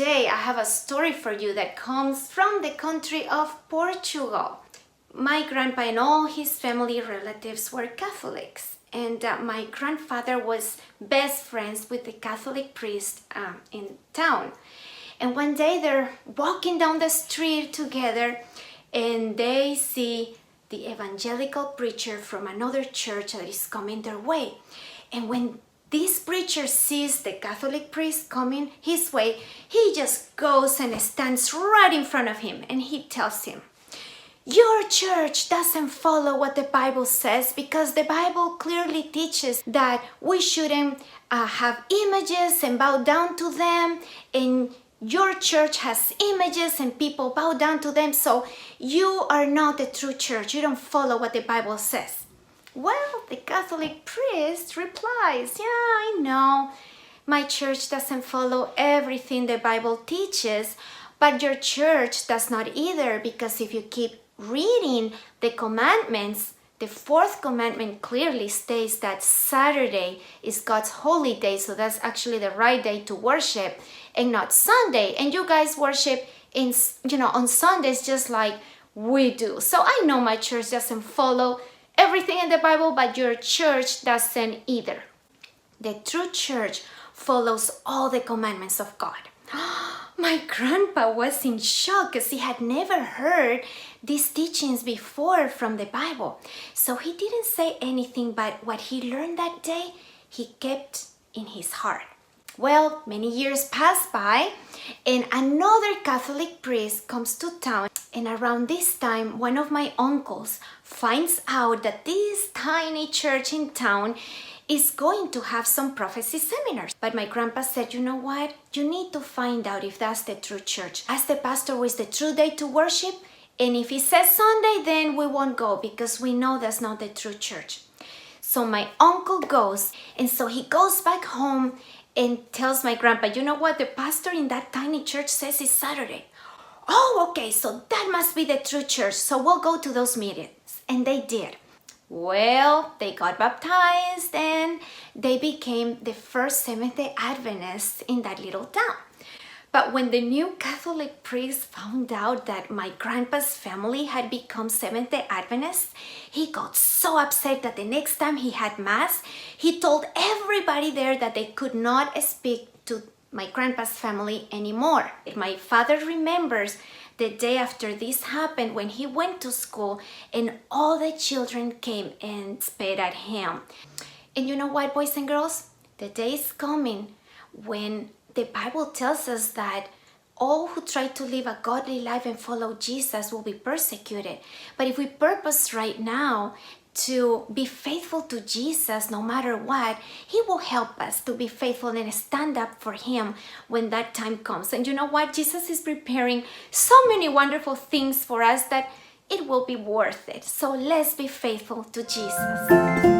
today I have a story for you that comes from the country of Portugal. My grandpa and all his family relatives were Catholics, and my grandfather was best friends with the Catholic priest in town. And one day they're walking down the street together and they see the evangelical preacher from another church that is coming their way. And when this preacher sees the Catholic priest coming his way, he just goes and stands right in front of him and he tells him, "Your church doesn't follow what the Bible says, because the Bible clearly teaches that we shouldn't have images and bow down to them, and your church has images and people bow down to them, so you are not the true church. You don't follow what the Bible says." Well, the Catholic priest replies, "Yeah, I know. My church doesn't follow everything the Bible teaches, but your church does not either, because if you keep reading the commandments, the fourth commandment clearly states that Saturday is God's holy day, so that's actually the right day to worship, and not Sunday. And you guys worship on Sundays just like we do. So I know my church doesn't follow everything in the Bible, but your church doesn't either. The true church follows all the commandments of God." My grandpa was in shock because he had never heard these teachings before from the Bible. So he didn't say anything, but what he learned that day, he kept in his heart. Well, many years pass by and another Catholic priest comes to town, and around this time, one of my uncles finds out that this tiny church in town is going to have some prophecy seminars. But my grandpa said, "You know what? You need to find out if that's the true church. Ask the pastor what's the true day to worship, and if he says Sunday, then we won't go, because we know that's not the true church." So my uncle goes, and so he goes back home and tells my grandpa, "You know what? The pastor in that tiny church says it's Saturday." "Oh, okay, so that must be the true church, so we'll go to those meetings." And they did. Well, they got baptized and they became the first Seventh-day Adventists in that little town. But when the new Catholic priest found out that my grandpa's family had become Seventh-day Adventists, he got so upset that the next time he had Mass, he told everybody there that they could not speak to my grandpa's family anymore. And my father remembers the day after this happened, when he went to school and all the children came and spat at him. And you know what, boys and girls? The day is coming when the Bible tells us that all who try to live a godly life and follow Jesus will be persecuted. But if we purpose right now to be faithful to Jesus no matter what, he will help us to be faithful and stand up for him when that time comes. And you know what? Jesus is preparing so many wonderful things for us that it will be worth it. So let's be faithful to Jesus.